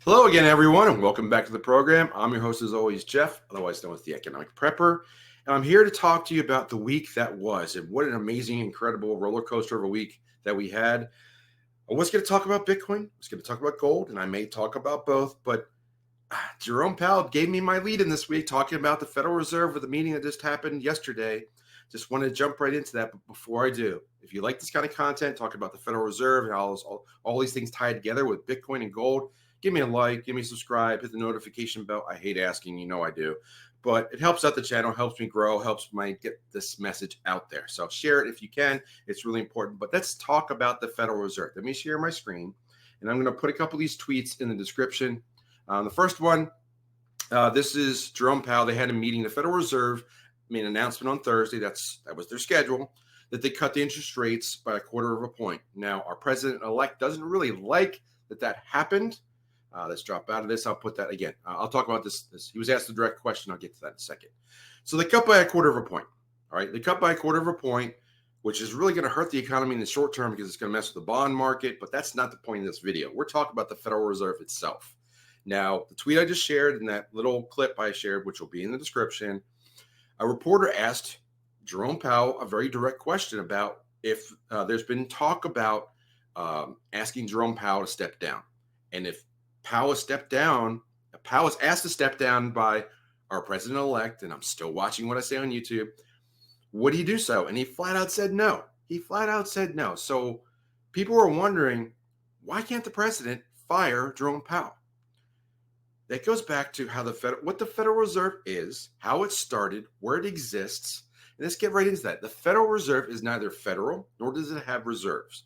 Hello again, everyone, and welcome back to the program. I'm your host, as always, Jeff, otherwise known as the Economic Prepper, and I'm here to talk to you about the week that was and what an amazing, incredible roller coaster of a week that we had. I was going to talk about Bitcoin, I was going to talk about gold, and I may talk about both, but Jerome Powell gave me my lead in this week talking about the Federal Reserve with the meeting that just happened yesterday. Just want to jump right into that, but before I do, if you like this kind of content, talking about the Federal Reserve and all these things tied together with Bitcoin and gold, give me a like, give me a subscribe, hit the notification bell. I hate asking, you know I do. But it helps out the channel, helps me grow, helps me get this message out there. So share it if you can. It's really important. But let's talk about the Federal Reserve. Let me share my screen. And I'm going to put a couple of these tweets in the description. The first one, this is Jerome Powell. They had a meeting. The Federal Reserve made an announcement on Thursday. That was their schedule, that they cut the interest rates by a quarter of a point. Now, our president-elect doesn't really like that happened. Let's drop out of this. I'll put that again. I'll talk about this. He was asked a direct question. I'll get to that in a second. So they cut by a quarter of a point. All right. They cut by a quarter of a point, which is really going to hurt the economy in the short term because it's going to mess with the bond market. But that's not the point of this video. We're talking about the Federal Reserve itself. Now, the tweet I just shared and that little clip I shared, which will be in the description, a reporter asked Jerome Powell a very direct question about if there's been talk about asking Jerome Powell to step down. And if Powell was asked to step down by our president-elect, and I'm still watching what I say on YouTube, would he do so? And he flat out said no. He flat out said no. So people were wondering, why can't the president fire Jerome Powell? That goes back to what the Federal Reserve is, how it started, where it exists. And let's get right into that. The Federal Reserve is neither federal, nor does it have reserves.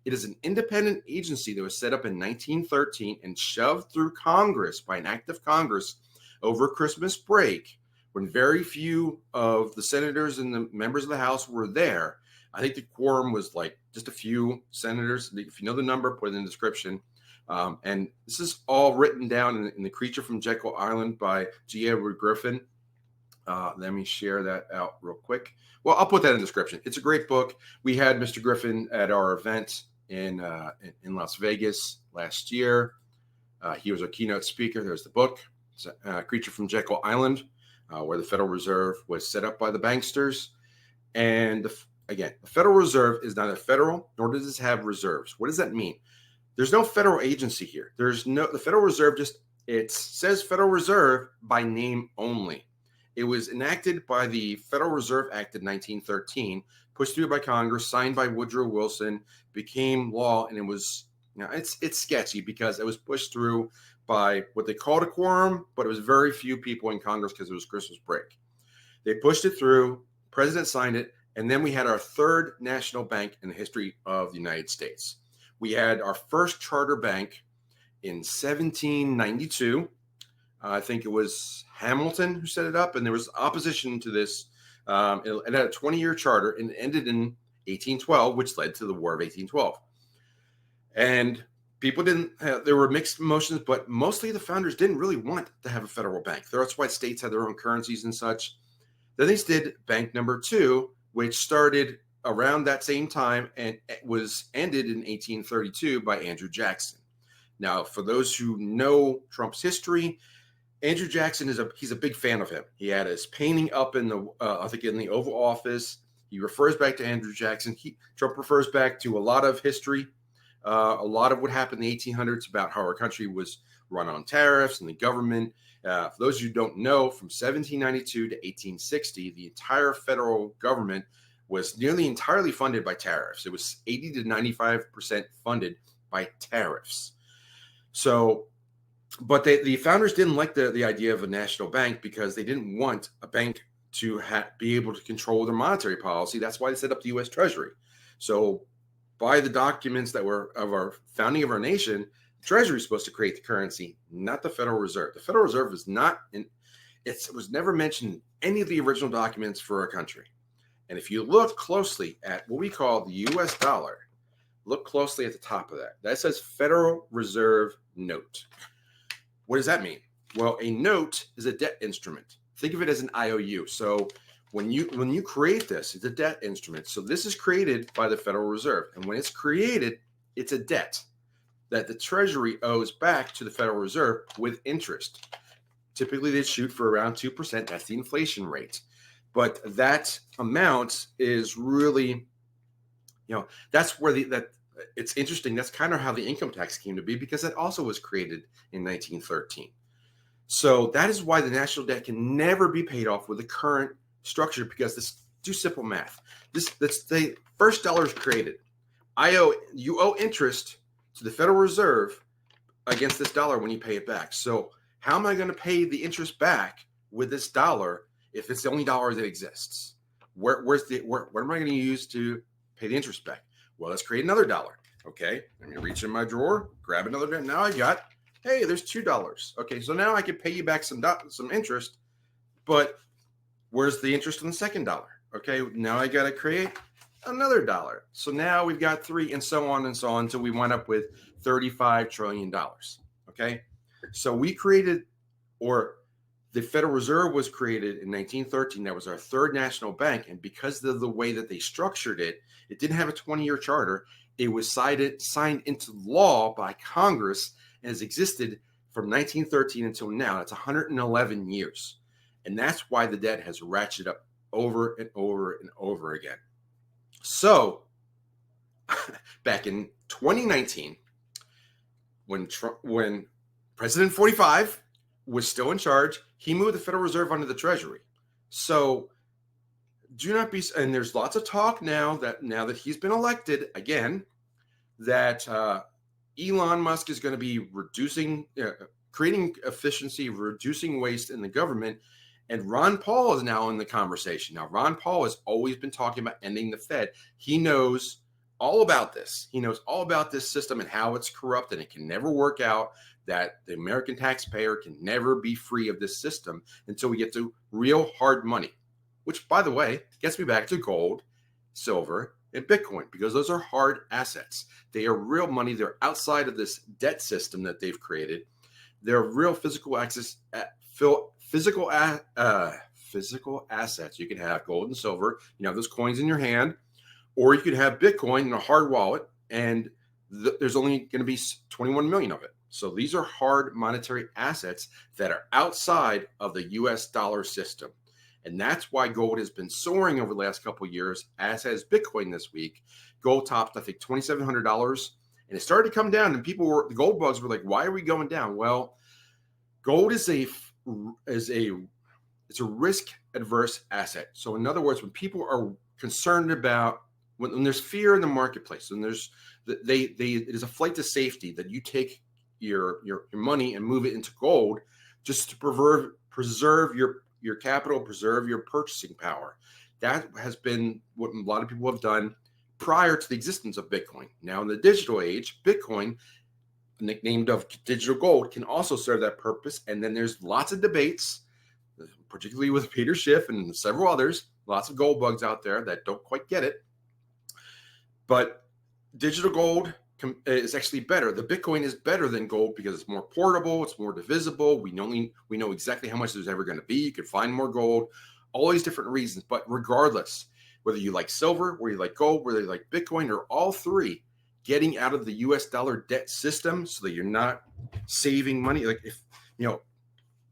It is an independent agency that was set up in 1913 and shoved through Congress by an act of Congress over Christmas break when very few of the senators and the members of the House were there. I think the quorum was like just a few senators. If you know the number, put it in the description. And this is all written down in The Creature from Jekyll Island by G. Edward Griffin. Let me share that out real quick. Well, I'll put that in the description. It's a great book. We had Mr. Griffin at our event in Las Vegas last year. He was our keynote speaker. There's the book, Creature from Jekyll Island, where the Federal Reserve was set up by the banksters. And again, the Federal Reserve is neither federal nor does it have reserves. What does that mean? There's no federal agency here. The Federal Reserve it says Federal Reserve by name only. It was enacted by the Federal Reserve Act of 1913, pushed through by Congress, signed by Woodrow Wilson, became law, and it was, it's sketchy because it was pushed through by what they called a quorum, but it was very few people in Congress because it was Christmas break. They pushed it through, president signed it, and then we had our third national bank in the history of the United States. We had our first charter bank in 1792. I think it was Hamilton who set it up, and there was opposition to this. It had a 20-year charter and ended in 1812, which led to the War of 1812. And people there were mixed emotions, but mostly the founders didn't really want to have a federal bank. That's why states had their own currencies and such. Then they did bank number 2, which started around that same time and it was ended in 1832 by Andrew Jackson. Now, for those who know Trump's history, Andrew Jackson he's a big fan of him. He had his painting up in the Oval Office. He refers back to Andrew Jackson. Trump refers back to a lot of history, a lot of what happened in the 1800s about how our country was run on tariffs and the government. For those of you who don't know, from 1792 to 1860, the entire federal government was nearly entirely funded by tariffs. It was 80 to 95% funded by tariffs. So, but the founders didn't like the idea of a national bank because they didn't want a bank to be able to control their monetary policy. That's why they set up the U.S. Treasury. So by the documents that were of our founding of our nation, the Treasury is supposed to create the currency, not the Federal Reserve. The Federal Reserve is not it was never mentioned in any of the original documents for our country. And if you look closely at what we call the U.S. dollar, look closely at the top of that. That says Federal Reserve Note. What does that mean? Well, a note is a debt instrument. Think of it as an IOU. So when you create this, it's a debt instrument. So this is created by the Federal Reserve. And when it's created, it's a debt. that the Treasury owes back to the Federal Reserve with interest. Typically, they shoot for around 2%. That's the inflation rate. But that amount is really, that's where it's interesting. That's kind of how the income tax came to be, because it also was created in 1913. So that is why the national debt can never be paid off with the current structure, because do simple math. The first dollar is created. You owe interest to the Federal Reserve against this dollar when you pay it back. So how am I going to pay the interest back with this dollar if it's the only dollar that exists? What am I going to use to pay the interest back? Well, let's create another dollar. Okay, let me reach in my drawer, grab another dollar. Now I got, hey, there's $2. Okay, so now I can pay you back some interest, but where's the interest on the second dollar? Okay, now I got to create another dollar. So now we've got 3, and so on until we wind up with $35 trillion. Okay, so we created, or the Federal Reserve was created in 1913. That was our third national bank. And because of the way that they structured it, it didn't have a 20-year charter. It was signed into law by Congress and has existed from 1913 until now. That's 111 years. And that's why the debt has ratcheted up over and over and over again. So back in 2019, when President 45 was still in charge, he moved the Federal Reserve under the Treasury. So do not be, and there's lots of talk now that he's been elected again, that Elon Musk is going to be creating efficiency, reducing waste in the government. And Ron Paul is now in the conversation. Now, Ron Paul has always been talking about ending the Fed. He knows all about this. He knows all about this system and how it's corrupt, and it can never work out, that the American taxpayer can never be free of this system until we get to real hard money, which, by the way, gets me back to gold, silver, and Bitcoin, because those are hard assets. They are real money. They're outside of this debt system that they've created. They're real physical assets. You can have gold and silver. You have those coins in your hand, or you could have Bitcoin in a hard wallet, and there's only going to be 21 million of it. So these are hard monetary assets that are outside of the US dollar system. And that's why gold has been soaring over the last couple of years, as has Bitcoin this week. Gold topped, I think, $2,700, and it started to come down. And the gold bugs were like, "Why are we going down?" Well, gold is a risk adverse asset. So in other words, when people are concerned about, when there's fear in the marketplace, and it is a flight to safety that you take your money and move it into gold just to preserve your capital, preserve your purchasing power. That has been what a lot of people have done prior to the existence of Bitcoin. Now in the digital age, Bitcoin, nicknamed of digital gold, can also serve that purpose. And then there's lots of debates, particularly with Peter Schiff and several others, lots of gold bugs out there that don't quite get it. But digital gold is actually better. The Bitcoin is better than gold because it's more portable, it's more divisible. We know exactly how much there's ever going to be. You can find more gold, all these different reasons. But regardless, whether you like silver, whether you like gold, whether you like Bitcoin, or all three, getting out of the US dollar debt system so that you're not saving money. Like, if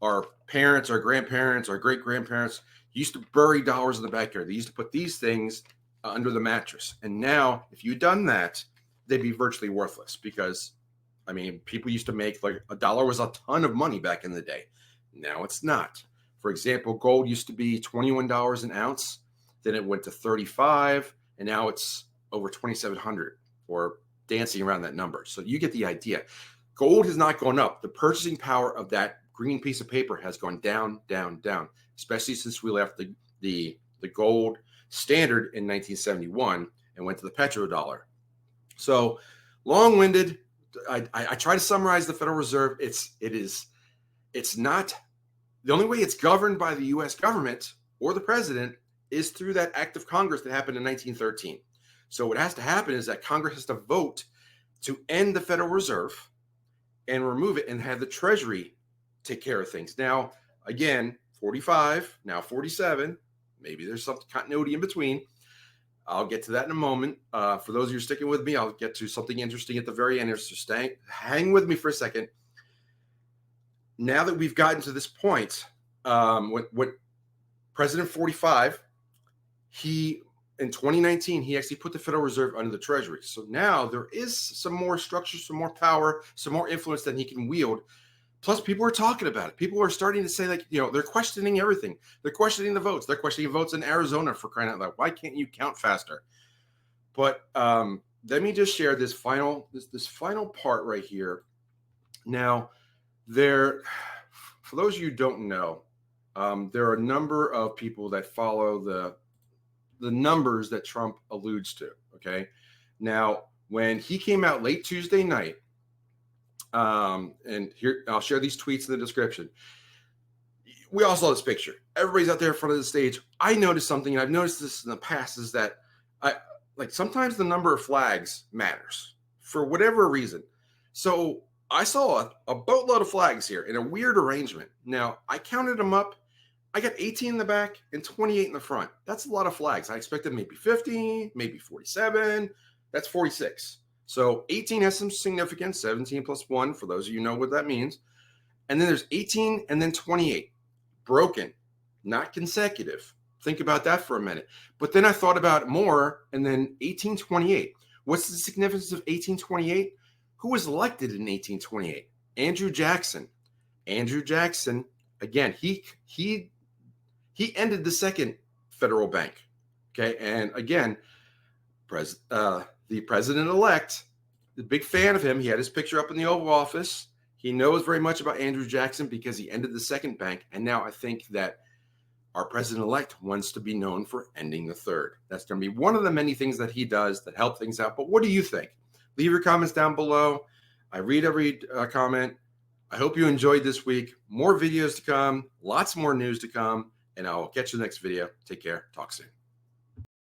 our parents, our grandparents, our great grandparents used to bury dollars in the backyard. They used to put these things under the mattress. And now, if you'd done that, they'd be virtually worthless, because, people used to make, like, $1 was a ton of money back in the day. Now it's not. For example, gold used to be $21 an ounce. Then it went to $35, and now it's over $2,700, or dancing around that number. So you get the idea. Gold has not gone up. The purchasing power of that green piece of paper has gone down, down, down, especially since we left the gold standard in 1971 and went to the petrodollar. So long-winded. I try to summarize the Federal Reserve. It's not, the only way it's governed by the U.S. government or the president is through that act of Congress that happened in 1913. So what has to happen is that Congress has to vote to end the Federal Reserve and remove it, and have the Treasury take care of things. Now, again, 45, now 47, maybe there's some continuity in between. I'll get to that in a moment. For those of you sticking with me, I'll get to something interesting at the very end. So hang with me for a second. Now that we've gotten to this point, what President 45, in 2019, he actually put the Federal Reserve under the Treasury. So now there is some more structure, some more power, some more influence that he can wield. Plus, people are talking about it. People are starting to say, like, they're questioning everything. They're questioning the votes. They're questioning votes in Arizona, for crying out loud. Why can't you count faster? But let me just share this final part right here. Now, for those of you who don't know, there are a number of people that follow the numbers that Trump alludes to. Okay. Now, when he came out late Tuesday night, and here I'll share these tweets in the description. We all saw this picture. Everybody's out there in front of the stage. I noticed something, and I've noticed this in the past, is that sometimes the number of flags matters for whatever reason. So I saw a boatload of flags here in a weird arrangement. Now, I counted them up. I got 18 in the back and 28 in the front. That's a lot of flags. I expected maybe 50, maybe 47. That's 46. So 18 has some significance, 17 plus 1, for those of you who know what that means. And then there's 18 and then 28. Broken, not consecutive. Think about that for a minute. But then I thought about it more, and then 1828. What's the significance of 1828? Who was elected in 1828? Andrew Jackson. Andrew Jackson, again, he ended the second federal bank. Okay, and again, the president-elect, the big fan of him. He had his picture up in the Oval Office. He knows very much about Andrew Jackson because he ended the second bank. And now I think that our president-elect wants to be known for ending the third. That's going to be one of the many things that he does that help things out. But what do you think? Leave your comments down below. I read every comment. I hope you enjoyed this week. More videos to come, lots more news to come, and I'll catch you in the next video. Take care. Talk soon.